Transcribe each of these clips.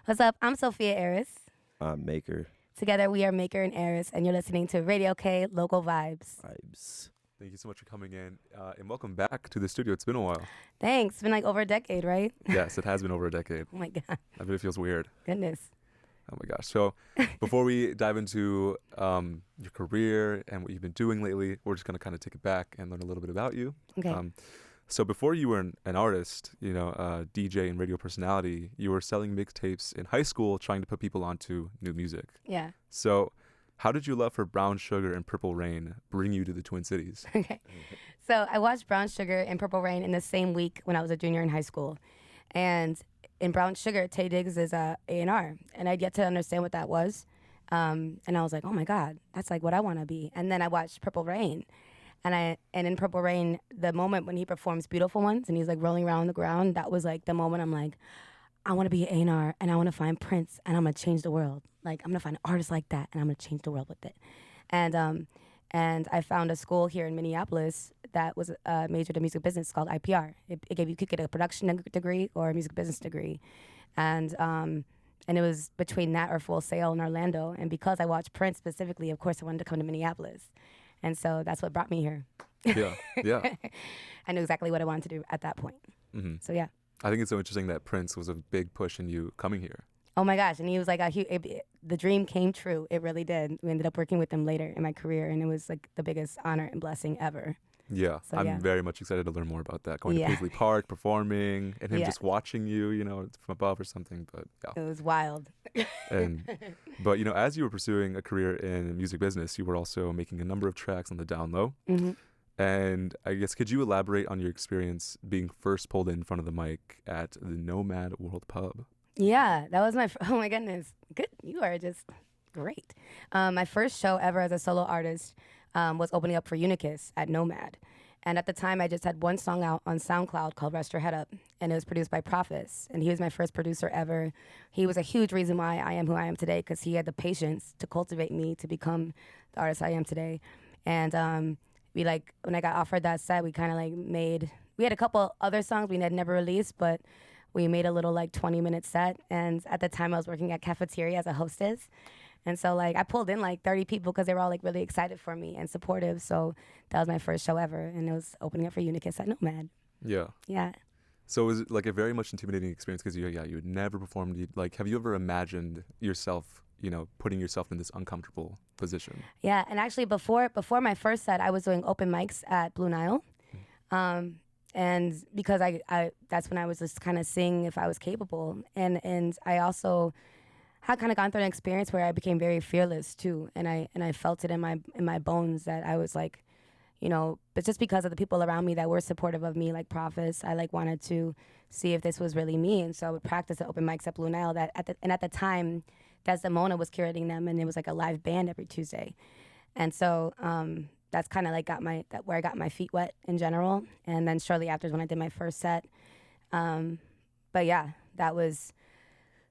What's up? I'm Sophia Eris. MAKR Together we are MAKR and Eris, and you're listening to Radio K Local Vibes. vibes. Thank you so much for coming in, and welcome back to the studio. It's been a while. Thanks. It's been like over a decade, right? Yes, it has been over a decade. Oh my God. I bet it feels weird. Goodness. Oh my gosh. So before we dive into your career and what you've been doing lately, we're just going to kind of take it back and learn a little bit about you. Okay. So before you were an artist, DJ and radio personality, you were selling mixtapes in high school, trying to put people onto new music. Yeah. So how did your love for Brown Sugar and Purple Rain bring you to the Twin Cities? Okay. So I watched Brown Sugar and Purple Rain in the same week when I was a junior in high school. And in Brown Sugar, Tay Diggs is A&R. And I'd yet to understand what that was. And I was like, oh my God, that's like what I want to be. And then I watched Purple Rain. And in Purple Rain, the moment when he performs Beautiful Ones and he's like rolling around on the ground, that was like the moment I'm like, I want to be an A&R and I want to find Prince and I'm going to change the world. Like, I'm going to find an artist like that and I'm going to change the world with it. And I found a school here in Minneapolis that was majored in music business called IPR. It gave you could get a production degree or a music business degree. And it was between that or Full Sail in Orlando. And because I watched Prince specifically, of course, I wanted to come to Minneapolis. And so that's what brought me here. Yeah. I knew exactly what I wanted to do at that point. Mm-hmm. So, yeah. I think it's so interesting that Prince was a big push in you coming here. Oh, my gosh. And he was like, the dream came true. It really did. We ended up working with him later in my career, and it was like the biggest honor and blessing ever. Yeah, So, I'm very much excited to learn more about that. Going to Paisley Park, performing, and him just watching you, from above or something. But yeah, it was wild. But as you were pursuing a career in music business, you were also making a number of tracks on the down low. Mm-hmm. And I guess, could you elaborate on your experience being first pulled in front of the mic at the Nomad World Pub? Yeah, that was oh my goodness. Good. You are just great. My first show ever as a solo artist was opening up for Unicus at Nomad. And at the time, I just had one song out on SoundCloud called Rest Your Head Up. And it was produced by Prophets. And he was my first producer ever. He was a huge reason why I am who I am today, because he had the patience to cultivate me to become the artist I am today. And when I got offered that set, we kind of we had a couple other songs we had never released, but we made a little 20-minute set. And at the time, I was working at Cafeteria as a hostess. And so I pulled in 30 people because they were all really excited for me and supportive. So that was my first show ever. And it was opening up for Unicus at Nomad. Yeah. Yeah. So was it a very much intimidating experience because you had never performed? Have you ever imagined yourself, putting yourself in this uncomfortable position? Yeah. And actually before my first set, I was doing open mics at Blue Nile. And because I that's when I was just kind of seeing if I was capable. And I also had kind of gone through an experience where I became very fearless too. And I felt it in my bones that I was but just because of the people around me that were supportive of me, like Prophets, I wanted to see if this was really me. And so I would practice at open mics at Blue Nile at the time, Desdemona was curating them, and it was a live band every Tuesday. And so that's kind of where I got my feet wet in general. And then shortly after is when I did my first set. But yeah, that was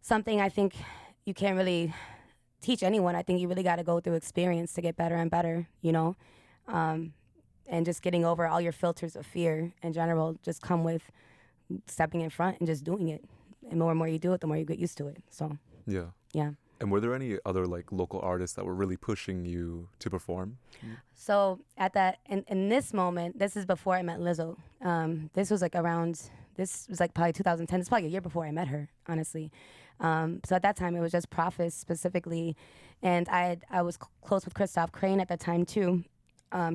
something I think you can't really teach anyone. I think you really got to go through experience to get better and better, and just getting over all your filters of fear in general just come with stepping in front and just doing it. And more and more you do it, the more you get used to it. So yeah. And were there any other local artists that were really pushing you to perform? So in this moment, this is before I met Lizzo. This was probably 2010. It's probably a year before I met her, honestly. So at that time, it was just Prophets specifically. And I was close with Christoph Crane at that time too.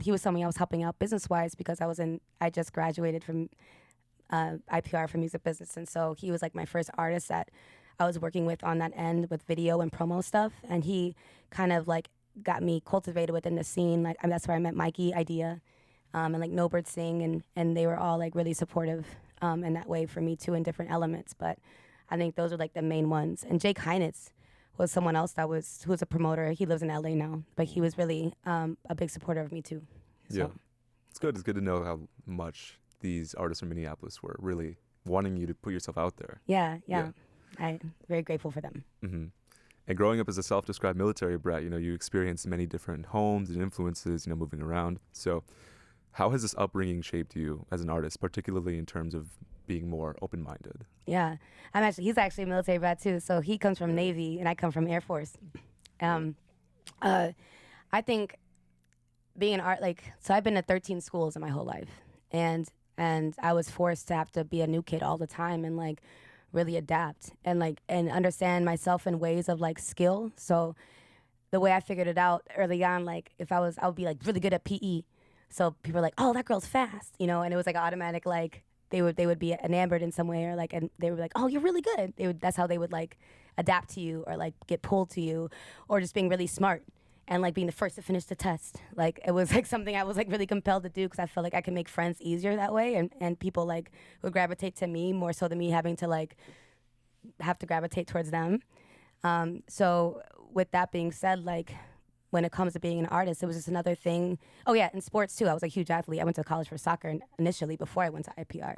He was someone I was helping out business-wise because I just graduated from IPR for music business. And so he was my first artist that I was working with on that end with video and promo stuff. And he kind of got me cultivated within the scene. That's where I met Mikey, Idea, and No Bird Sing. And they were all really supportive in that way for me too in different elements. But I think those are the main ones. And Jake Haynes was someone else who was a promoter. He lives in LA now, but he was really a big supporter of me too. So. Yeah, it's good. It's good to know how much these artists from Minneapolis were really wanting you to put yourself out there. Yeah. I'm very grateful for them. Mm-hmm. And growing up as a self-described military brat, you experienced many different homes and influences, moving around. So how has this upbringing shaped you as an artist, particularly in terms of being more open-minded. Yeah, he's actually a military brat too. So he comes from Navy and I come from Air Force. I think being an art, so I've been to 13 schools in my whole life, and I was forced to have to be a new kid all the time and like really adapt and understand myself in ways of like skill. So the way I figured it out early on, like I would be like really good at PE. So people are like, oh, that girl's fast, and it was like automatic, like they would be enamored in some way, or like, and they were like, oh, you're really good. That's how they would like adapt to you or like get pulled to you, or just being really smart and like being the first to finish the test. Like it was like something I was like really compelled to do because I felt like I could make friends easier that way, and people like would gravitate to me more so than me having to like have to gravitate towards them. So with that being said, like when it comes to being an artist, it was just another thing. Oh yeah, in sports too, I was a huge athlete. I went to college for soccer initially before I went to IPR.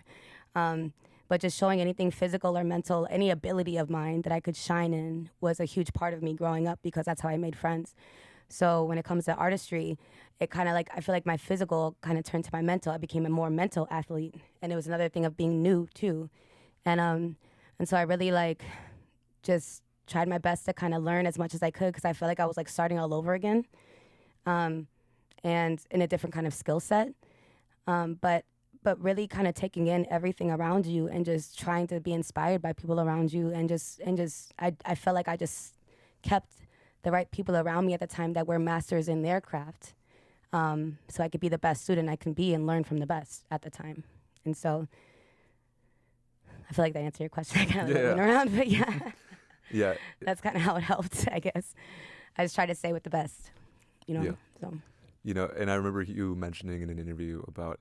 But just showing anything physical or mental, any ability of mine that I could shine in was a huge part of me growing up because that's how I made friends. So when it comes to artistry, it kind of like, I feel like my physical kind of turned to my mental. I became a more mental athlete. And it was another thing of being new too. And so I really like just tried my best to kind of learn as much as I could because I felt like I was like starting all over again, and in a different kind of skill set. But really kind of taking in everything around you and just trying to be inspired by people around you, and I felt like I just kept the right people around me at the time that were masters in their craft, so I could be the best student I can be and learn from the best at the time. And so I feel like that answered your question. I kind of went around, but yeah. Yeah. That's kind of how it helped, I guess. I just try to stay with the best, Yeah. So. And I remember you mentioning in an interview about,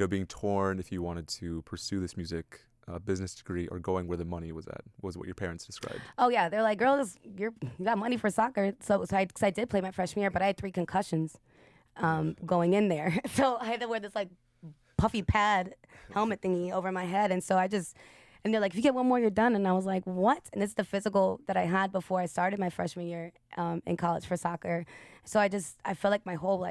being torn if you wanted to pursue this music business degree or going where the money was at, was what your parents described. Oh yeah, they're like, girls, you got money for soccer. So I did play my freshman year, but I had 3 concussions going in there. So I had to wear this like puffy pad helmet thingy over my head. And so and they're like, if you get one more, you're done. And I was like, what? And it's the physical that I had before I started my freshman year in college for soccer. So I felt like my whole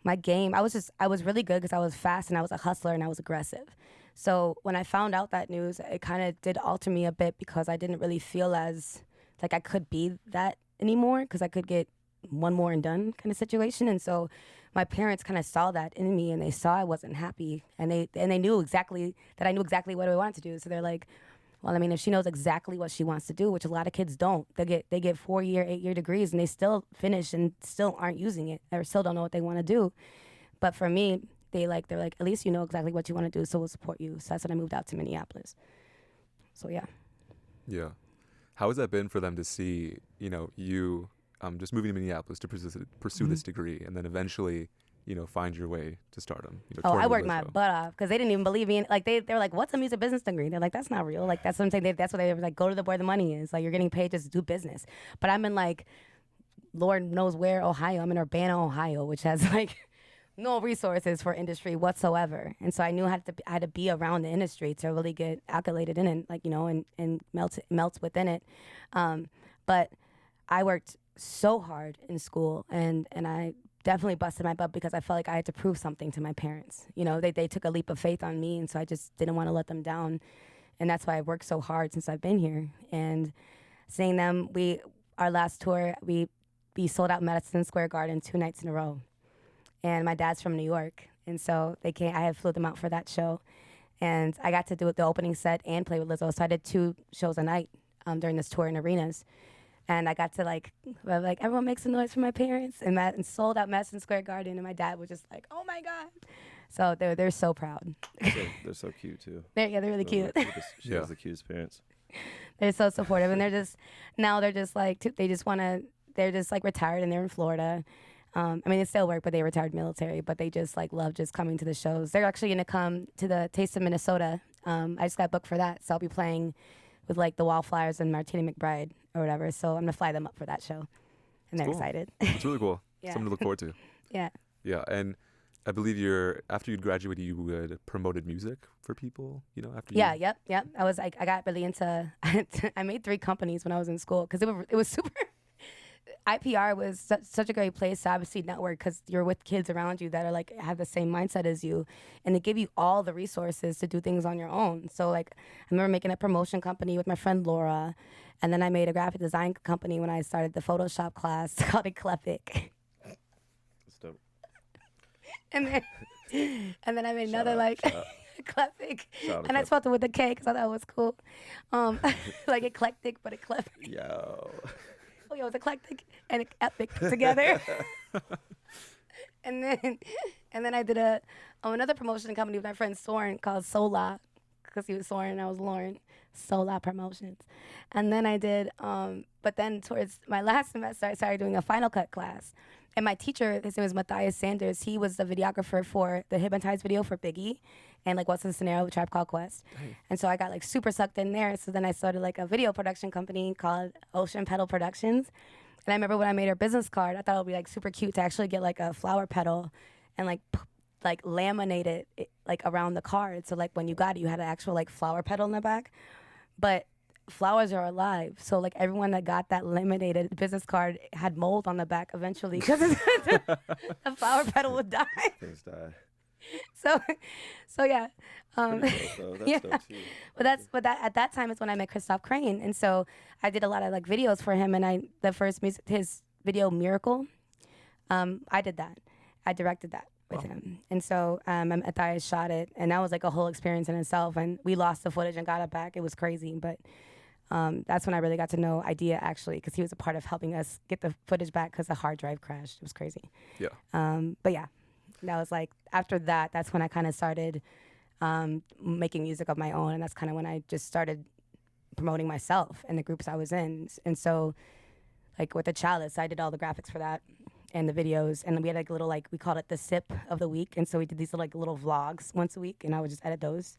my game, I was really good because I was fast and I was a hustler and I was aggressive. So when I found out that news, it kind of did alter me a bit because I didn't really feel as like I could be that anymore because I could get one more and done kind of situation. And so my parents kind of saw that in me, and they saw I wasn't happy, and they knew exactly that I knew exactly what I wanted to do. So they're like, well, I mean, if she knows exactly what she wants to do, which a lot of kids don't, they get 4-year, 8-year degrees, and they still finish and still aren't using it, or still don't know what they want to do. But for me, they're like, at least you know exactly what you want to do, so we'll support you. So that's when I moved out to Minneapolis. So yeah. Yeah. How has that been for them to see, you just moving to Minneapolis to pursue this degree, and then eventually, find your way to stardom? I worked my butt off because they didn't even believe me. Like they were like, "What's a music business degree?" They're like, "That's not real." Like that's what I'm saying. That's what they were like. Go to where the money is. Like you're getting paid just to do business. But I'm in like, Lord knows where, Ohio. I'm in Urbana, Ohio, which has like no resources for industry whatsoever. And so I knew I had to be around the industry to really get accoladed in it, and melt within it. But I worked so hard in school, and I definitely busted my butt because I felt like I had to prove something to my parents. They took a leap of faith on me, and so I just didn't want to let them down. And that's why I've worked so hard since I've been here. And seeing them, our last tour, we sold out Madison Square Garden 2 nights in a row. And my dad's from New York, and so they came. I had flew them out for that show, and I got to do the opening set and play with Lizzo. So I did 2 shows a night during this tour in arenas. And I got to like everyone makes some noise for my parents, and sold out Madison Square Garden, and my dad was just like, oh my God. So they're so proud. They're so cute too. They're really cute. She has the cutest parents. They're so supportive, and they're just like retired, and they're in Florida. I mean, they still work, but they retired military, but they just like love just coming to the shows. They're actually going to come to the Taste of Minnesota. I just got booked for that, so I'll be playing with like the Wallflowers and Martina McBride or whatever. So I'm gonna fly them up for that show, and they're excited. It's really cool. Yeah. Something to look forward to. Yeah. Yeah, and I believe after you'd graduated, you would promoted music for people. After. Yeah. Yep. I was like, I got really into. I made 3 companies when I was in school because it was super. IPR was such a great place to obviously network because you're with kids around you that are like have the same mindset as you, and they give you all the resources to do things on your own. So like I remember making a promotion company with my friend Laura, and then I made a graphic design company when I started the Photoshop class called Eclectic. That's dope. and then I made Shout another out, like shout out. Eclectic, Shout out and I Eclectic. spelled it with a K because I thought it was cool, like eclectic but eclectic. Yo. Oh, yeah, it was eclectic and epic together. and then I did another promotion company with my friend Soren called Sola, because he was Soren and I was Lauren. Sola Promotions. And then I did, but then towards my last semester, I started doing a Final Cut class. And my teacher, his name was Matthias Sanders. He was the videographer for the Hypnotize video for Biggie and like What's the Scenario with Tribe Called Quest. Dang. And so I got like super sucked in there. So then I started like a video production company called Ocean Petal Productions. And I remember when I made her business card, I thought it would be like super cute to actually get like a flower petal and like laminate it like around the card. So like when you got it, you had an actual like flower petal in the back. But flowers are alive, so like everyone that got that laminated business card had mold on the back eventually because the flower petal would die. Things die. So yeah, Pretty dope, though. That's yeah. dope too. But at that time is when I met Christoph Crane, and so I did a lot of like videos for him, and the first his video Miracle, I did that, I directed that with him, and so Matthias shot it, and that was like a whole experience in itself, and we lost the footage and got it back. It was crazy, but that's when I really got to know Idea actually, because he was a part of helping us get the footage back because the hard drive crashed. It was crazy. Yeah. But yeah, that was like after that. That's when I kind of started making music of my own, and that's kind of when I just started promoting myself and the groups I was in. And so, like with the Chalice, I did all the graphics for that and the videos, and we had like little like we called it the sip of the week, and so we did these little vlogs once a week, and I would just edit those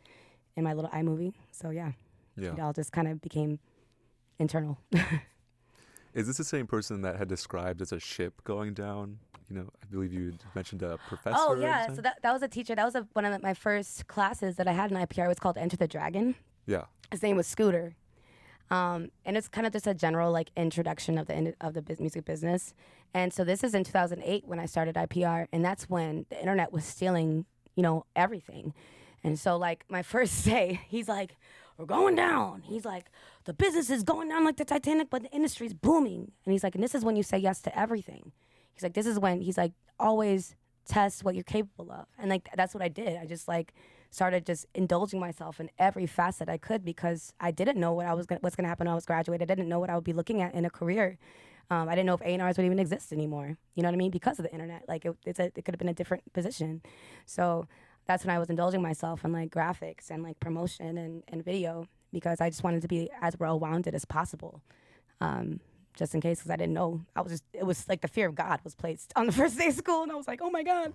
in my little iMovie. So yeah. Yeah. It all just kind of became internal. Is this the same person that had described as a ship going down? You know, I believe you mentioned a professor. Oh, or yeah. something? So that was a teacher. That was one of my first classes that I had in IPR. It was called Enter the Dragon. Yeah. His name was Scooter. And it's kind of just a general like introduction of the music business. And so this is in 2008 when I started IPR. And that's when the internet was stealing, everything. And so like my first day, he's like, we're going down. He's like, the business is going down like the Titanic, but the industry's booming. And he's like, and this is when you say yes to everything. He's like, this is when, he's like, always test what you're capable of. And like, that's what I did. I just like started just indulging myself in every facet I could because I didn't know what's going to happen when I was graduated. I didn't know what I would be looking at in a career. I didn't know if A&Rs would even exist anymore. You know what I mean? Because of the internet. Like it could have been a different position. So that's when I was indulging myself in like graphics and like promotion and video because I just wanted to be as well-rounded as possible. Just in case, because I didn't know. It was like the fear of God was placed on the first day of school, and I was like, oh my God,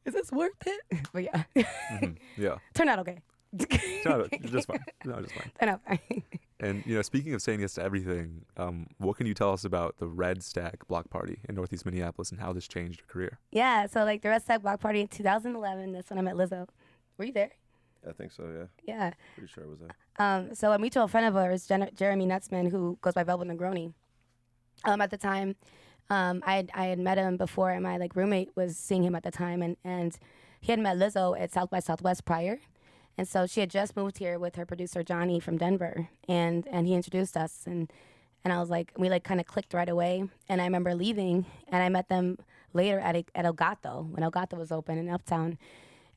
is this worth it? But yeah. Mm-hmm. Yeah. Turned out okay. Just fine. No, just fine. Turned out fine. And, speaking of saying yes to everything, what can you tell us about the Red Stag Block Party in Northeast Minneapolis and how this changed your career? Yeah, so like the Red Stag Block Party in 2011, that's when I met Lizzo. Were you there? I think so, yeah. Yeah. Pretty sure it was there. So a mutual friend of ours, Jeremy Nutzman, who goes by Velvet Negroni, at the time, I had met him before, and my like roommate was seeing him at the time, and he had met Lizzo at South by Southwest prior. And so she had just moved here with her producer Johnny from Denver, and he introduced us, and I was like, we like kind of clicked right away. And I remember leaving, and I met them later at El Gato when El Gato was open in Uptown,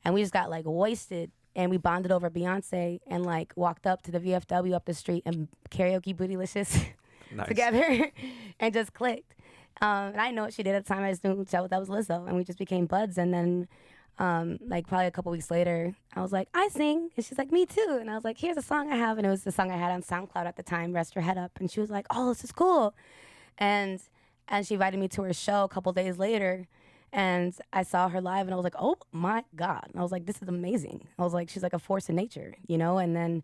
and we just got like wasted, and we bonded over Beyonce, and like walked up to the VFW up the street and karaoke Bootylicious Nice. together, and just clicked. And I didn't know what she did at the time. I just knew that was Lizzo, and we just became buds. And then like probably a couple weeks later, I was like, I sing. And she's like, me too. And I was like, here's a song I have. And it was the song I had on SoundCloud at the time, Rest Your Head Up. And she was like, oh, this is cool. And she invited me to her show a couple days later. And I saw her live, and I was like, oh my God. And I was like, this is amazing. I was like, she's like a force of nature, And then,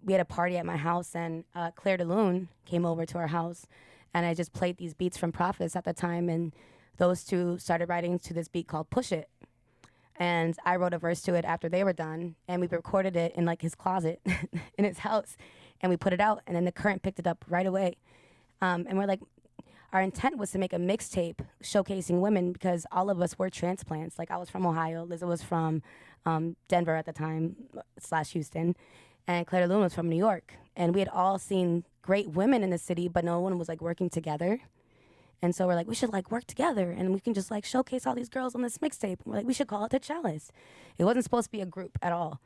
we had a party at my house, and Claire DeLune came over to our house, and I just played these beats from Prophets at the time, and those two started writing to this beat called Push It. And I wrote a verse to it after they were done, and we recorded it in like his closet in his house, and we put it out, and then the Current picked it up right away. And we're like, our intent was to make a mixtape showcasing women because all of us were transplants. Like I was from Ohio, Lizzo was from Denver at the time / Houston, and Claire Lune was from New York. And we had all seen great women in the city, but no one was like working together. And so we're like, we should like work together and we can just like showcase all these girls on this mixtape. We're like, we should call it The Chalice. It wasn't supposed to be a group at all.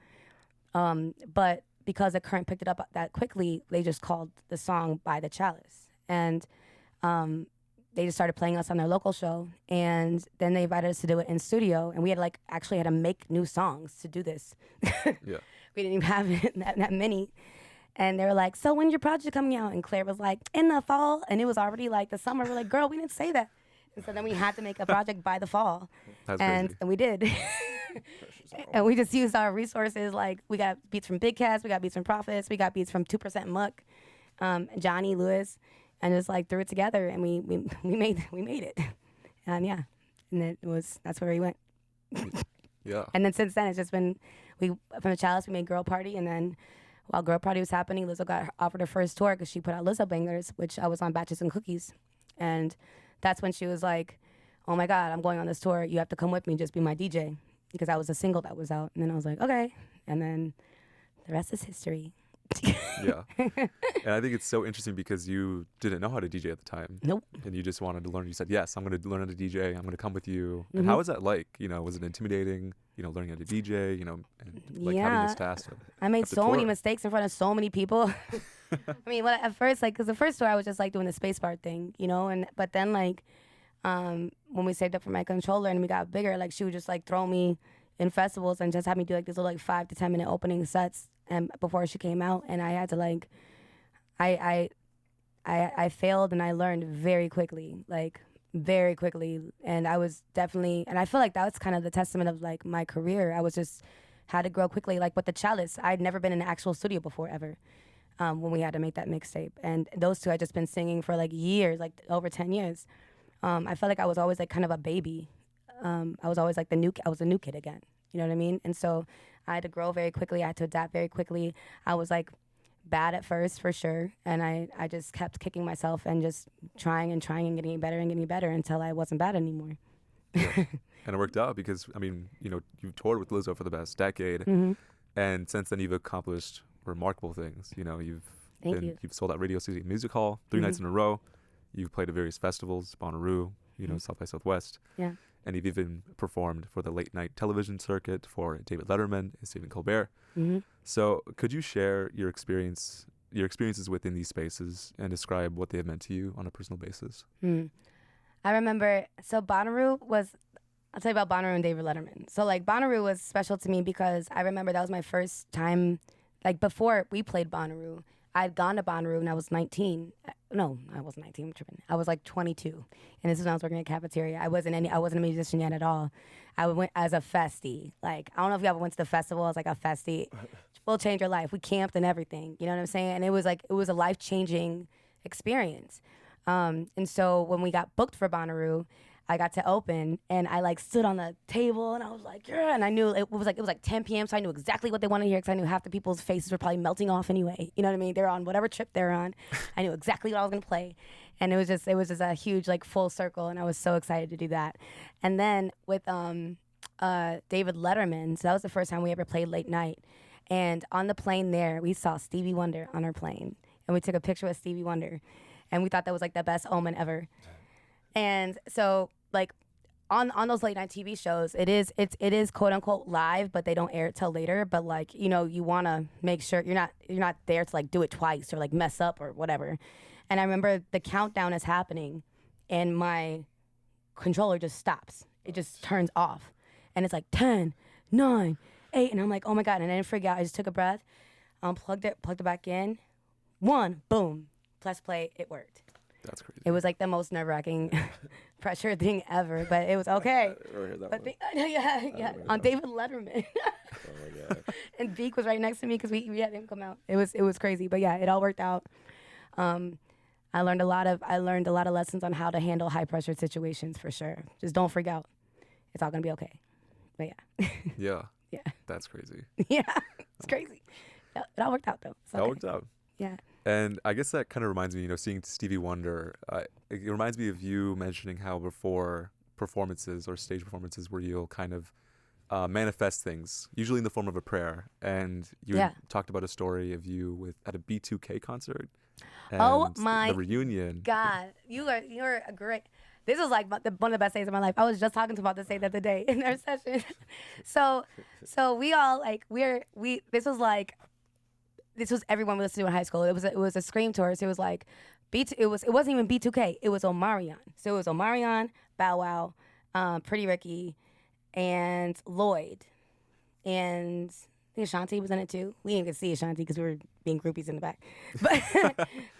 But because the Current picked it up that quickly, they just called the song by The Chalice. And they just started playing us on their local show. And then they invited us to do it in studio. And we had like actually had to make new songs to do this. Yeah. We didn't even have that many. And they were like, so when's your project coming out? And Claire was like, in the fall. And it was already like the summer. We're like, girl, we didn't say that. And so then we had to make a project by the fall. That's and crazy. and we did. And we just used our resources. Like we got beats from Big Cats, we got beats from Prophets, we got beats from 2% Muck, Johnny Lewis, and just like threw it together and we made it. And yeah. And that's where we went. Yeah. And then since then it's just been from The Chalice we made Girl Party, and then while Girl Party was happening, Lizzo got offered her first tour because she put out Lizzo Bangers, which I was on Batches and Cookies. And that's when she was like, oh my God, I'm going on this tour. You have to come with me, just be my DJ. Because that was a single that was out. And then I was like, okay. And then the rest is history. Yeah. And I think it's so interesting because you didn't know how to DJ at the time. Nope. And you just wanted to learn. You said, yes, I'm going to learn how to DJ. I'm going to come with you. And how was that like? Was it intimidating, learning how to DJ, and like having this task? I made the so many tour? mistakes in front of so many people. I mean, at first, like, because the first tour I was just like doing the space bar thing, but then like, when we saved up for my controller and we got bigger, like she would just like throw me in festivals and just have me do like these little like 5 to 10 minute opening sets and before she came out, and I had to like I failed and I learned very quickly, and I was definitely, and I feel like that was kind of the testament of like my career. I was just had to grow quickly. Like with The Chalice, I'd never been in an actual studio before ever. When we had to make that mixtape, and those two I'd just been singing for like years, like over 10 years. I felt like I was always like kind of a baby. I was always like I was a new kid again. You know what I mean? And so I had to grow very quickly. I had to adapt very quickly. I was like bad at first for sure. And I just kept kicking myself and just trying and getting better until I wasn't bad anymore. Yeah. And it worked out because, I mean, you've toured with Lizzo for the past decade. Mm-hmm. And since then you've accomplished remarkable things. You've sold out Radio City Music Hall 3 nights in a row. You've played at various festivals, Bonnaroo, South by Southwest. Yeah. And you've even performed for the late night television circuit for David Letterman and Stephen Colbert. Mm-hmm. So could you share your experiences within these spaces and describe what they have meant to you on a personal basis? I remember, so Bonnaroo I'll tell you about Bonnaroo and David Letterman. So like Bonnaroo was special to me because I remember that was my first time, like before we played Bonnaroo, I'd gone to Bonnaroo when I was 19. No, I wasn't 19, I'm tripping. I was like 22. And this is when I was working at a cafeteria. I wasn't a musician yet at all. I went as a festie. Like, I don't know if you ever went to the festival as like a festie. Will change your life. We camped and everything. You know what I'm saying? And it was a life-changing experience. And so when we got booked for Bonnaroo, I got to open and I like stood on the table and I was like, yeah, and I knew it was like 10 p.m. so I knew exactly what they wanted to hear because I knew half the people's faces were probably melting off anyway. You know what I mean? They're on whatever trip they're on. I knew exactly what I was gonna play, and it was just a huge like full circle, and I was so excited to do that. And then with David Letterman, so that was the first time we ever played late night, and on the plane there we saw Stevie Wonder on our plane, and we took a picture with Stevie Wonder, and we thought that was like the best omen ever. And so like on those late night TV shows, it is quote unquote live, but they don't air it till later. But like, you want to make sure you're not there to like do it twice or like mess up or whatever. And I remember the countdown is happening and my controller just stops. It just turns off. And it's like 10, 9, 8. And I'm like, oh my God. And I didn't freak out. I just took a breath, plugged it back in. 1, boom, press play, it worked. That's crazy. It was like the most nerve-wracking pressure thing ever, but it was okay. Yeah, on David Letterman. Oh my God. And Beak was right next to me because we had him come out. It was crazy, but yeah, it all worked out. I learned a lot of lessons on how to handle high pressure situations for sure. Just don't freak out. It's all gonna be okay. But yeah. Yeah. Yeah. That's crazy. Yeah. It's crazy. It all worked out though. It all worked out. Yeah. And I guess that kind of reminds me, seeing Stevie Wonder, it reminds me of you mentioning how before performances or stage performances where you'll kind of manifest things, usually in the form of a prayer. And you talked about a story of you at a B2K concert. And oh my the reunion. God, you're a great. This was like one of the best days of my life. I was just talking to about this day the other day in our session. so we all like this was everyone we listened to in high school. It was a Scream tour. So it was like it wasn't even B2K. It was Omarion. So it was Omarion, Bow Wow, Pretty Ricky, and Lloyd, and I think Ashanti was in it too. We didn't even see Ashanti because we were being groupies in the back.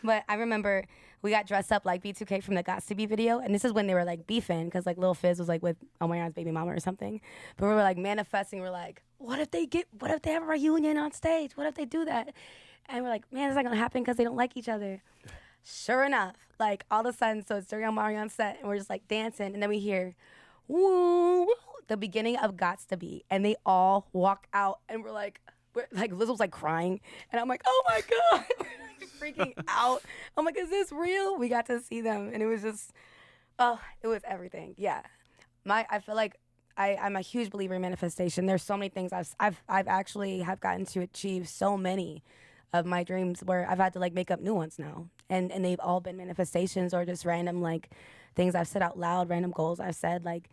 But I remember we got dressed up like B2K from the Gots to Be video, and this is when they were like beefing because like Lil Fizz was like with Omarion's baby mama or something. But we were like manifesting. We're like, what if they have a reunion on stage? What if they do that? And we're like, man, it's not gonna happen because they don't like each other. Sure enough, like all of a sudden, so it's during Omarion's set, and we're just like dancing, and then we hear, woo, woo, the beginning of Gots to Be, and they all walk out, and we're like Liz was like crying, and I'm like, oh my God, freaking out. I'm like, is this real? We got to see them, and it was just, it was everything. Yeah, I feel like I'm a huge believer in manifestation. There's so many things I've actually have gotten to achieve so many of my dreams where I've had to like make up new ones now, and they've all been manifestations or just random like things I've said out loud, random goals I've said like.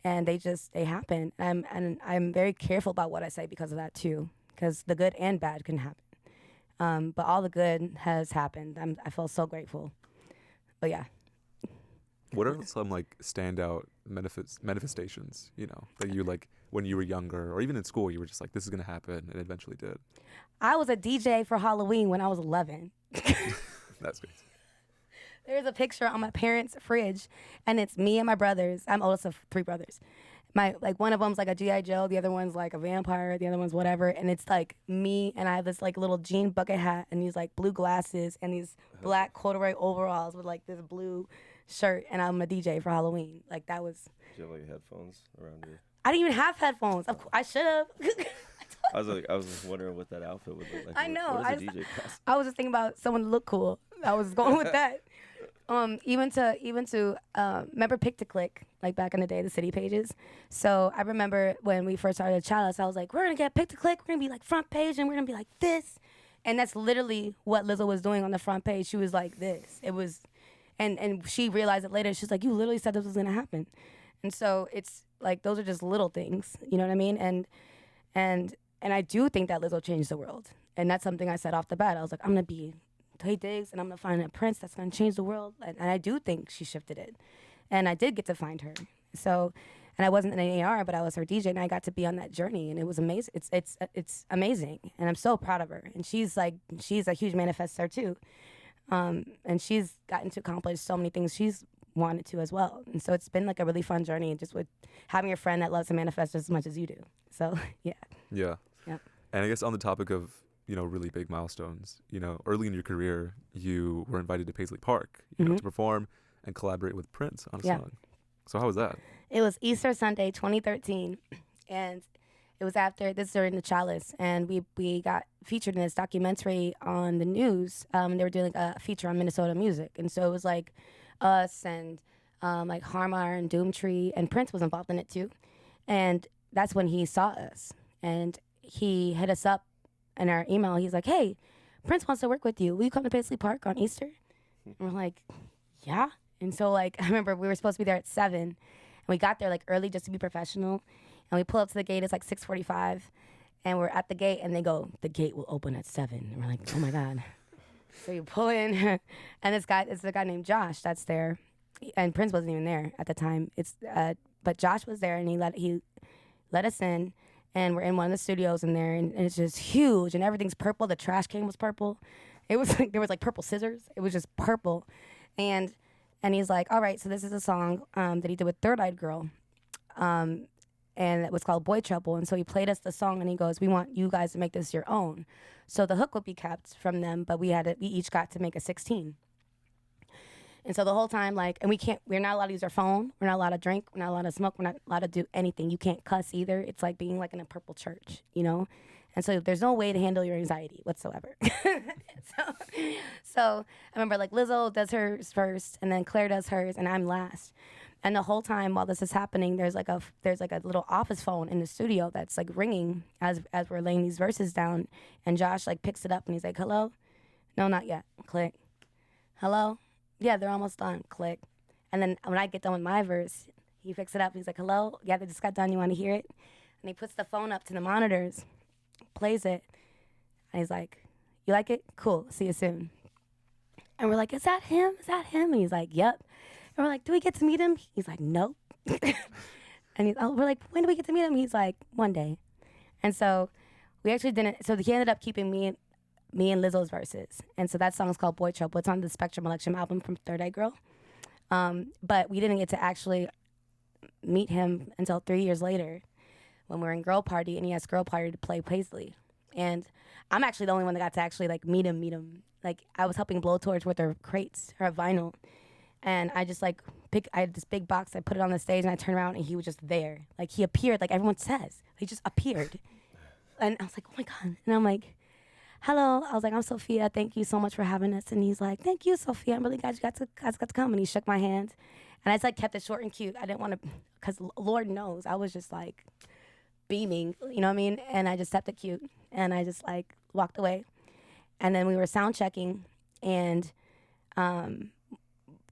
And they happen. And I'm very careful about what I say because of that too, because the good and bad can happen. But all the good has happened. I feel so grateful. But yeah. What are some like standout manifestations? That you like when you were younger, or even in school, you were just like, this is gonna happen, and it eventually did. I was a DJ for Halloween when I was 11. That's great. There's a picture on my parents' fridge, and it's me and my brothers. I'm oldest of 3 brothers. One of them's like a G.I. Joe, the other one's like a vampire, the other one's whatever, and it's like me, and I have this like little jean bucket hat and these like blue glasses and these black corduroy overalls with like this blue shirt, and I'm a DJ for Halloween. Like that was. Do you have like headphones around you? I didn't even have headphones. I should have. I was just wondering what that outfit would look like. I know. What is a DJ class? I was just thinking about someone to look cool. I was going with that. Even to remember Pick to Click, like back in the day, the city pages. So I remember when we first started Chalice, I was like, we're gonna get Pick to Click, we're gonna be like front page, and we're gonna be like this. And that's literally what Lizzo was doing on the front page. She was like this. It was, and she realized it later. She's like, you literally said this was gonna happen. And so it's like those are just little things, you know what I mean? And I do think that Lizzo changed the world, and that's something I said off the bat. I was like, I'm gonna be Tay Diggs, and I'm gonna find a prince that's gonna change the world, and I do think she shifted it, and I did get to find her. So, and I wasn't an AR, but I was her DJ, and I got to be on that journey, and it was amazing. It's amazing, and I'm so proud of her. And she's a huge manifestor too, and she's gotten to accomplish so many things she's wanted to as well. And so it's been like a really fun journey, just with having a friend that loves to manifest as much as you do. So yeah. Yeah. And I guess on the topic of really big milestones, early in your career, you were invited to Paisley Park, to perform and collaborate with Prince on a song. So how was that? It was Easter Sunday, 2013, and it was during the Chalice, and we got featured in this documentary on the news. They were doing a feature on Minnesota music, and so it was like us and like Harmar and Doomtree, and Prince was involved in it too. And that's when he saw us, and he hit us up in our email. He's like, hey, Prince wants to work with you. Will you come to Paisley Park on Easter? And we're like, yeah. And so like I remember we were supposed to be there at 7, and we got there like early just to be professional. And we pull up to the gate. It's like 6:45, and we're at the gate, and they go, the gate will open at 7. And we're like, oh my God. So you pull in, and it's a guy named Josh that's there, and Prince wasn't even there at the time. But Josh was there, and he let us in, and we're in one of the studios in there, and it's just huge, and everything's purple. The trash can was purple. It was like there was like purple scissors. It was just purple, and he's like, all right, so this is a song that he did with Third Eyed Girl, and it was called Boy Trouble. And so he played us the song, and he goes, we want you guys to make this your own. So the hook would be kept from them, but we each got to make a 16. And so the whole time, like, and we're not allowed to use our phone. We're not allowed to drink. We're not allowed to smoke. We're not allowed to do anything. You can't cuss either. It's like being like in a purple church, you know? And so there's no way to handle your anxiety whatsoever. so I remember like Lizzo does hers first, and then Claire does hers, and I'm last. And the whole time while this is happening, there's like a little office phone in the studio that's like ringing as we're laying these verses down. And Josh like picks it up and he's like, "Hello? No, not yet." Click. "Hello? Yeah, they're almost done." Click. And then when I get done with my verse, he picks it up. He's like, "Hello? Yeah, they just got done. You want to hear it?" And he puts the phone up to the monitors, plays it, and he's like, "You like it? Cool. See you soon." And we're like, "Is that him? Is that him?" And he's like, "Yep." And we're like, "Do we get to meet him?" He's like, "Nope." And we're like, "When do we get to meet him?" He's like, "One day." And so we actually didn't. So he ended up keeping me and Lizzo's verses. And so that song is called Boy Trouble. It's on the Spectrum Election album from Third Eye Girl. But we didn't get to actually meet him until 3 years later when we were in Girl Party, and he asked Girl Party to play Paisley. And I'm actually the only one that got to actually like meet him. Like I was helping Blowtorch with her crates, her vinyl. And I just like I had this big box, I put it on the stage, and I turned around and he was just there. Like he appeared, like everyone says. He just appeared. And I was like, "Oh my God." And I'm like, "Hello." I was like, "I'm Sophia. Thank you so much for having us." And he's like, "Thank you, Sophia. I'm really glad you guys got to come." And he shook my hand. And I just like kept it short and cute. I didn't want to, because Lord knows, I was just like beaming, you know what I mean? And I just kept it cute. And I just like walked away. And then we were sound checking, and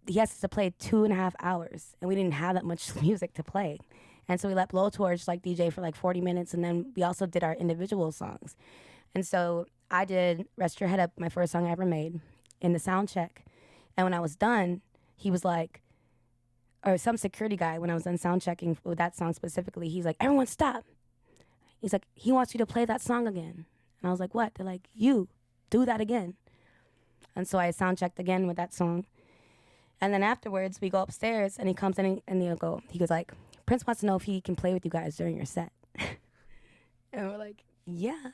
he asked us to play 2.5 hours, and we didn't have that much music to play. And so we let Blowtorch like DJ for like 40 minutes, and then we also did our individual songs. And so I did Rest Your Head Up, my first song I ever made, in the sound check. And when I was done, he was like, or some security guy, when I was done sound checking with that song specifically, he's like, "Everyone stop." He's like, "He wants you to play that song again." And I was like, "What?" They're like, "You, do that again." And so I sound checked again with that song. And then afterwards, we go upstairs, and he comes in, and he goes like, "Prince wants to know if he can play with you guys during your set." And we're like, "Yeah."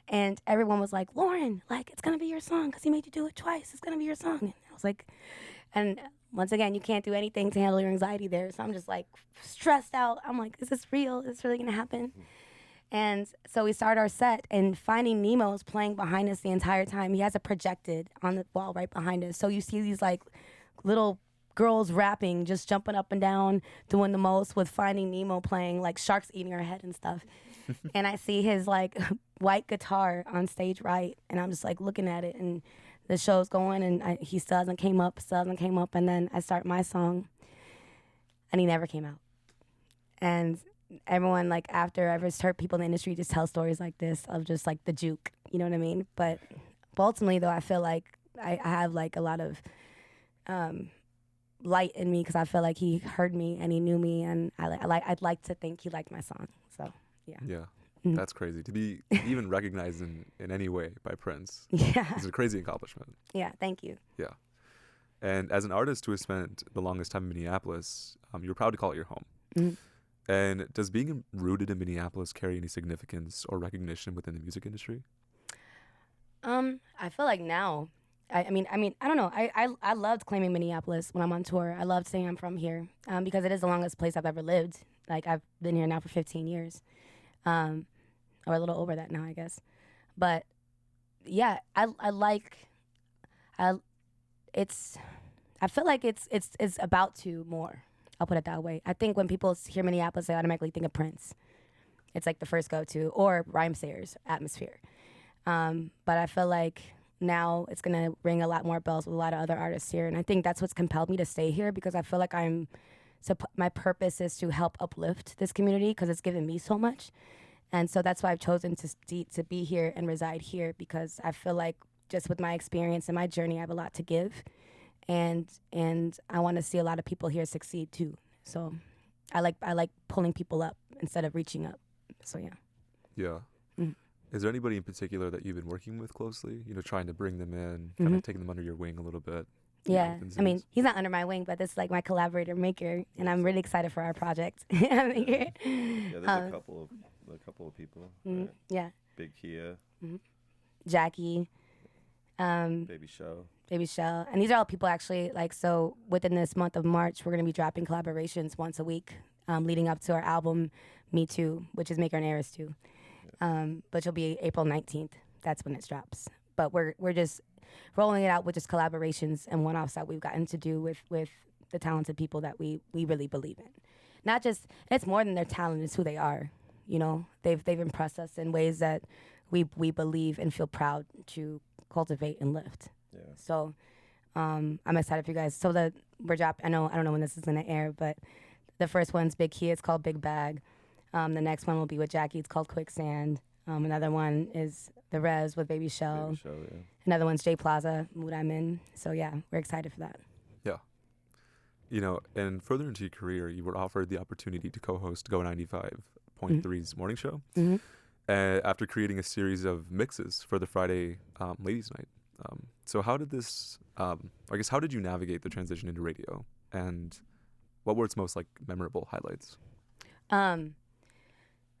And everyone was like, "Lauren, like, it's going to be your song because he made you do it twice. It's going to be your song." And I was like, and once again, you can't do anything to handle your anxiety there. So I'm just like stressed out. I'm like, is this real? Is this really going to happen? And so we start our set, and Finding Nemo is playing behind us the entire time. He has it projected on the wall right behind us. So you see these like little girls rapping, just jumping up and down, doing the most, with Finding Nemo playing, like sharks eating her head and stuff. And I see his like white guitar on stage right, and I'm just like looking at it, and the show's going, and he still hasn't came up, and then I start my song, and he never came out. And everyone, like, after I've just heard people in the industry just tell stories like this of just like the juke, you know what I mean? But ultimately, though, I feel like I have like a lot of light in me, because I feel like he heard me and he knew me, and I'd like to think he liked my song. So yeah. Yeah. That's crazy to be even recognized in any way by Prince. Yeah. It's a crazy accomplishment. Yeah. Thank you. Yeah. And as an artist who has spent the longest time in Minneapolis, you're proud to call it your home. Mm-hmm. And does being rooted in Minneapolis carry any significance or recognition within the music industry? I feel like now, I mean, I don't know. I loved claiming Minneapolis when I'm on tour. I loved saying I'm from here, because it is the longest place I've ever lived. Like, I've been here now for 15 years, or a little over that now, I guess. But yeah, I feel like it's about to more. I'll put it that way. I think when people hear Minneapolis, they automatically think of Prince. It's like the first go-to, or Rhymesayers, Atmosphere. But I feel like now it's going to ring a lot more bells with a lot of other artists here. And I think that's what's compelled me to stay here, because I feel like my purpose is to help uplift this community, because it's given me so much. And so that's why I've chosen to be here and reside here, because I feel like just with my experience and my journey, I have a lot to give. And I want to see a lot of people here succeed too. So I like pulling people up instead of reaching up. So yeah. Yeah. Mm-hmm. Is there anybody in particular that you've been working with closely? You know, trying to bring them in, kind of taking them under your wing a little bit. Yeah. I mean, he's not under my wing, but this is like my collaborator, MAKR, and I'm really excited for our project. Yeah, there's a couple of people. Yeah. Big Kia. Jackie. Baby Show. Baby Shell. And these are all people actually, like, so within this month of March, we're going to be dropping collaborations once a week, leading up to our album, Me Too, which is MAKR and Eris too. Which will be April 19th. That's when it drops. But we're just rolling it out with just collaborations and one-offs that we've gotten to do with the talented people that we really believe in. Not just, it's more than their talent, it's who they are. You know, they've impressed us in ways that we believe and feel proud to cultivate and lift. Yeah. So I'm excited for you guys. So we're dropping, I don't know when this is gonna air, but the first one's Big Key, it's called Big Bag. The next one will be with Jackie, it's called Quicksand. Another one is The Res with Baby Shell. Baby Show, yeah. Another one's J Plaza, Mood I'm In. So yeah, we're excited for that. Yeah. You know, and further into your career, you were offered the opportunity to co-host Go 95.3's morning show after creating a series of mixes for the Friday Ladies Night. So how did this, I guess, how did you navigate the transition into radio? And what were its most, like, memorable highlights?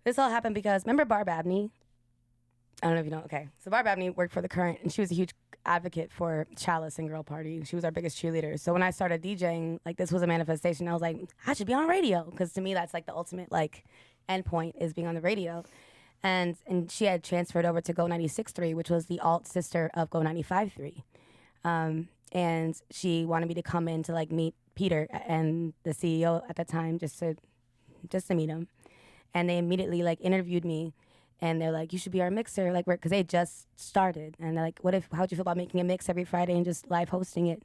This all happened because, remember Barb Abney? I don't know if you know. Okay. So Barb Abney worked for The Current, and she was a huge advocate for Chalice and Girl Party. She was our biggest cheerleader. So when I started DJing, like, this was a manifestation. I was like, I should be on radio, because to me, that's like the ultimate, like, end point is being on the radio. And she had transferred over to Go 96.3, which was the alt sister of Go 95.3. And she wanted me to come in to, like, meet Peter and the CEO at the time, just to meet him. And they immediately, like, interviewed me, and they're like, you should be our mixer, like, because they just started. And they're like, how'd you feel about making a mix every Friday and just live hosting it?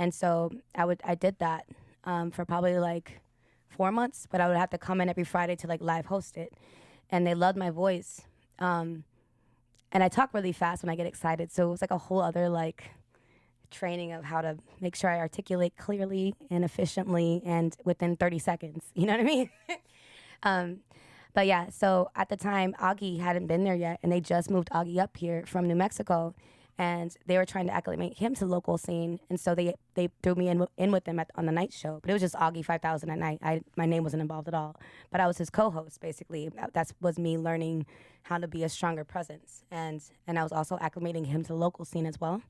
And so I did that for probably like 4 months, but I would have to come in every Friday to, like, live host it. And they loved my voice. And I talk really fast when I get excited, so it was like a whole other, like, training of how to make sure I articulate clearly and efficiently and within 30 seconds. You know what I mean? But yeah, so at the time, Augie hadn't been there yet, and they just moved Augie up here from New Mexico, and they were trying to acclimate him to the local scene, and so they threw me in with them on the night show. But it was just Augie 5000 at night. My name wasn't involved at all, but I was his co-host, basically. That was me learning how to be a stronger presence, and I was also acclimating him to the local scene as well.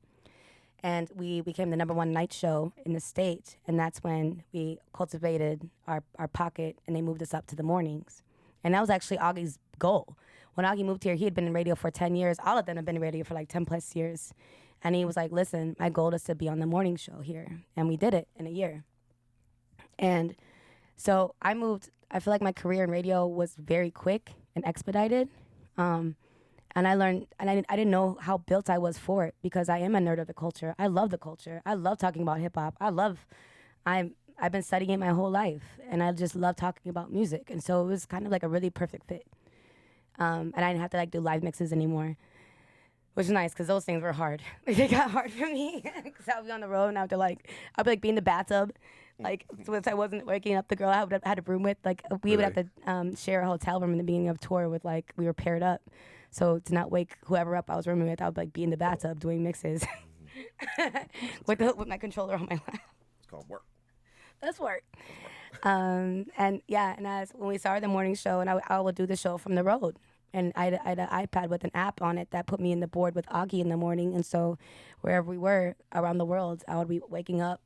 And we became the #1 night show in the state, and that's when we cultivated our pocket, and they moved us up to the mornings. And that was actually Augie's goal. When Augie moved here, he had been in radio for 10 years. All of them have been in radio for like 10 plus years. And he was like, listen, my goal is to be on the morning show here. And we did it in a year. And so I moved. I feel like my career in radio was very quick and expedited. And I learned, and I didn't know how built I was for it, because I am a nerd of the culture. I love the culture. I love talking about hip hop. I've been studying it my whole life, and I just love talking about music. And so it was kind of like a really perfect fit. And I didn't have to, like, do live mixes anymore, which is nice, because those things were hard. Like, they got hard for me, because I would be on the road, and I'd be like be in the bathtub, like, since I wasn't waking up the girl I had a room with. Like, we would have to share a hotel room in the beginning of tour with, like, we were paired up. So to not wake whoever up I was rooming with, I would, like, be in the bathtub doing mixes with my controller on my lap. It's called work. Let's work. And yeah, and when we started the morning show, and I would do the show from the road. And I had an iPad with an app on it that put me in the board with Augie in the morning. And so wherever we were around the world, I would be waking up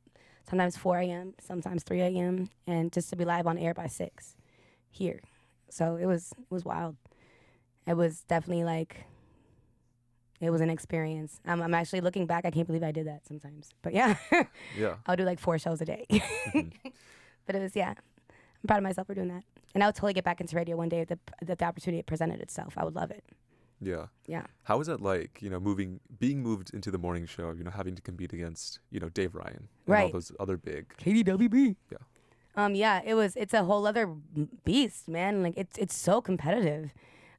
sometimes 4 a.m., sometimes 3 a.m., and just to be live on air by 6 here. So it was wild. It was definitely like, it was an experience. I'm actually looking back, I can't believe I did that sometimes. But yeah, Yeah. I'll do like 4 shows a day. But it was, yeah, I'm proud of myself for doing that. And I would totally get back into radio one day if the opportunity presented itself. I would love it. Yeah. Yeah. How is it like, being moved into the morning show, having to compete against, Dave Ryan and all those other big KDWB. Yeah. Yeah, it's a whole other beast, man. Like, it's so competitive.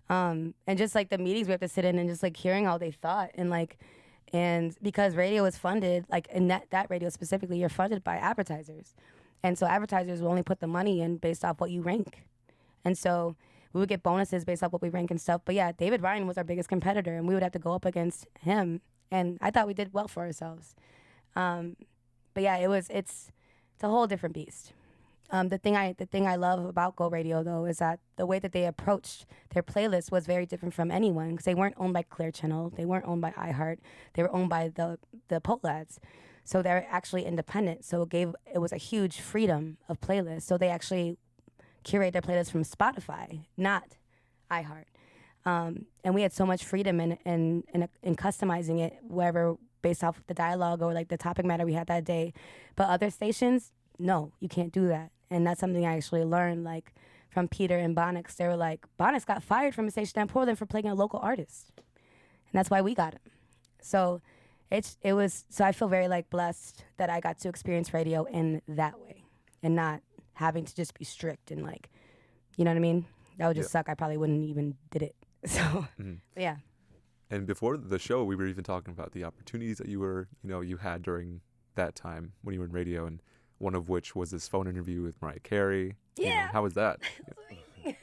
And just like the meetings we have to sit in and just like hearing how they thought, and because radio is funded, like in that radio specifically, you're funded by advertisers. And so advertisers will only put the money in based off what you rank. And so we would get bonuses based off what we rank and stuff. But yeah, David Ryan was our biggest competitor, and we would have to go up against him. And I thought we did well for ourselves. But yeah, it's a whole different beast. The thing I love about Go Radio though is that the way that they approached their playlist was very different from anyone because they weren't owned by Clear Channel, they weren't owned by iHeart, they were owned by the Potlats, so they're actually independent. So it was a huge freedom of playlists. So they actually curate their playlist from Spotify, not iHeart, and we had so much freedom in customizing it wherever based off the dialogue or like the topic matter we had that day. But other stations, no, you can't do that. And that's something I actually learned, like, from Peter and Bonix. They were like, Bonix got fired from a station in Portland for playing a local artist. And that's why we got him. So so I feel very, like, blessed that I got to experience radio in that way and not having to just be strict and, like, you know what I mean? That would just suck. I probably wouldn't even did it. So, yeah. And before the show, we were even talking about the opportunities that you had during that time when you were in radio, and one of which was this phone interview with Mariah Carey. Yeah. How was that? It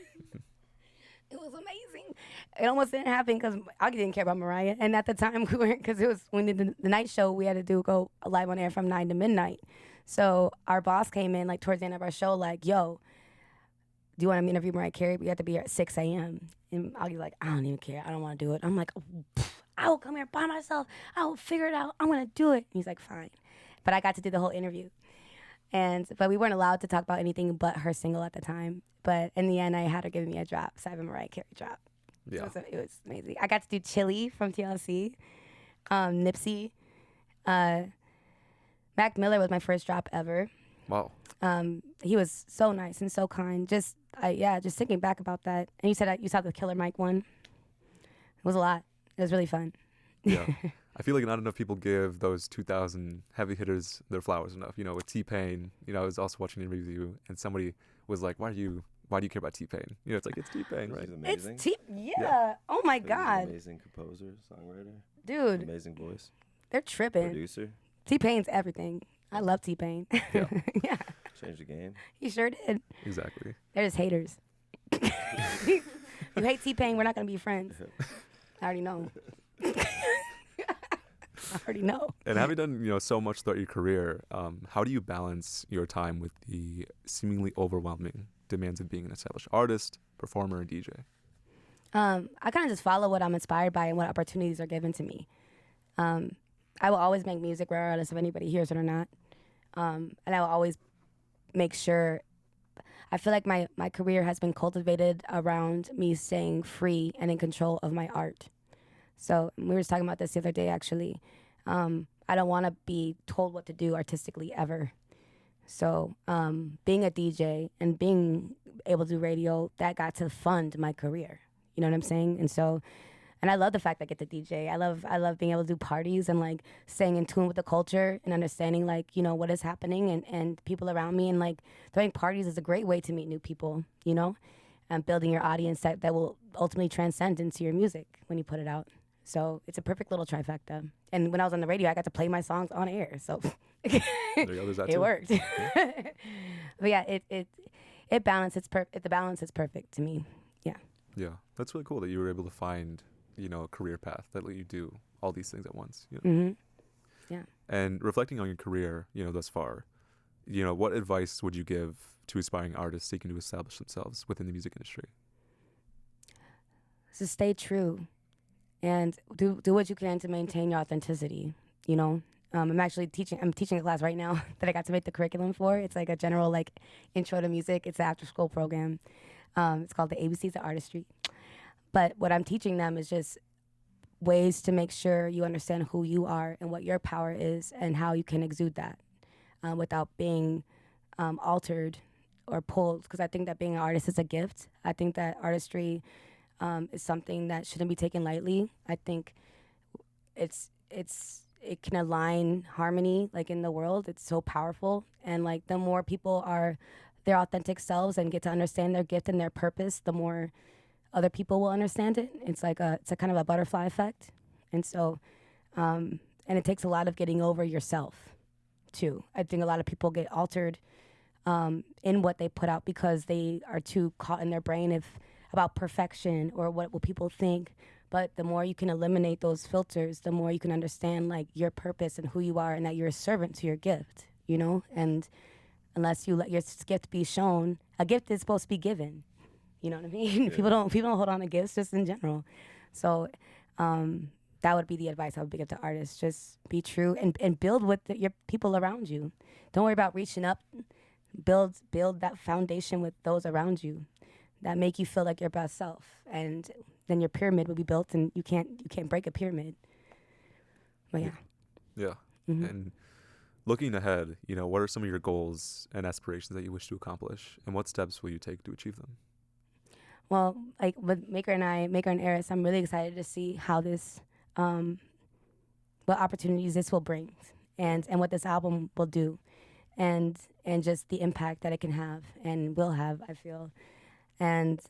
was amazing. It almost didn't happen because I didn't care about Mariah. And at the time, we weren't, because it was when the night show, we had to go live on air from 9 to midnight. So our boss came in, like, towards the end of our show, like, yo, do you want to interview Mariah Carey? We have to be here at 6 a.m. And I'll be like, I don't even care. I don't want to do it. I'm like, I will come here by myself. I will figure it out. I'm going to do it. And he's like, fine. But I got to do the whole interview. But we weren't allowed to talk about anything but her single at the time. But in the end, I had her give me a drop. So I have a Mariah Carey drop. Yeah. So it was amazing. I got to do Chili from TLC, Nipsey. Mac Miller was my first drop ever. Wow. He was so nice and so kind. Just thinking back about that. And you said you saw the Killer Mike one. It was a lot. It was really fun. Yeah. I feel like not enough people give those 2000 heavy hitters their flowers enough. With T-Pain, I was also watching a review and somebody was like, why do you care about T-Pain? It's like, it's T-Pain, right? He's amazing. It's yeah. Oh my He's an God. amazing composer, songwriter. Dude. Amazing voice. They're tripping. Producer. T-Pain's everything. I love T-Pain. Yeah. Yeah. Changed the game. He sure did. Exactly. They're just haters. You hate T-Pain, we're not going to be friends. I already know. I already know. And having done, so much throughout your career, how do you balance your time with the seemingly overwhelming demands of being an established artist, performer, and DJ? I kind of just follow what I'm inspired by and what opportunities are given to me. I will always make music regardless if anybody hears it or not. And I will always make sure. I feel like my career has been cultivated around me staying free and in control of my art. So we were just talking about this the other day, actually. I don't want to be told what to do artistically ever. So being a DJ and being able to do radio, that got to fund my career. You know what I'm saying? And I love the fact that I get to DJ. I love being able to do parties and, like, staying in tune with the culture and understanding, like, what is happening and people around me. And, like, throwing parties is a great way to meet new people, and building your audience that will ultimately transcend into your music when you put it out. So it's a perfect little trifecta. And when I was on the radio, I got to play my songs on air. So it worked. But yeah, it balances. The balance is perfect to me. Yeah. Yeah, that's really cool that you were able to find, a career path that let you do all these things at once. Mm-hmm. Yeah. And reflecting on your career, thus far, what advice would you give to aspiring artists seeking to establish themselves within the music industry? So stay true. And do what you can to maintain your authenticity. I'm actually teaching a class right now that I got to make the curriculum for. It's like a general, like, intro to music. It's an after school program. It's called the ABCs of Artistry. But what I'm teaching them is just ways to make sure you understand who you are and what your power is and how you can exude that without being altered or pulled. Because I think that being an artist is a gift. I think that artistry is something that shouldn't be taken lightly. I think it can align harmony, like, in the world. It's so powerful. And, like, the more people are their authentic selves and get to understand their gift and their purpose, the more other people will understand it. It's like it's a kind of a butterfly effect. And so, and it takes a lot of getting over yourself too. I think a lot of people get altered in what they put out because they are too caught in their brain about perfection or what will people think. But the more you can eliminate those filters, the more you can understand, like, your purpose and who you are and that you're a servant to your gift, And unless you let your gift be shown. A gift is supposed to be given. You know what I mean? Yeah. People don't hold on to gifts just in general. So that would be the advice I would give to artists. Just be true and build with your people around you. Don't worry about reaching up. Build that foundation with those around you that make you feel like your best self, and then your pyramid will be built, and you can't break a pyramid. But yeah. Yeah. Mm-hmm. And looking ahead, what are some of your goals and aspirations that you wish to accomplish, and what steps will you take to achieve them? Well, like with MAKR and Eris, I'm really excited to see how this, what opportunities this will bring, and what this album will do, and just the impact that it can have and will have, I feel. And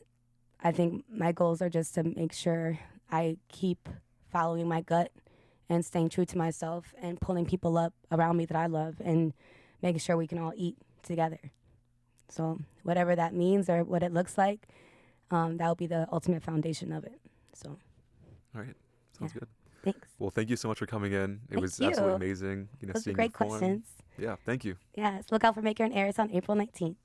I think my goals are just to make sure I keep following my gut and staying true to myself and pulling people up around me that I love and making sure we can all eat together. So whatever that means or what it looks like, that will be the ultimate foundation of it. So. All right. Sounds good. Thanks. Well, thank you so much for coming in. It Thank was you. absolutely amazing. Those were Seeing great you perform. questions. Yeah. Thank you. Yes. Look out for MAKR and Eris on April 19th.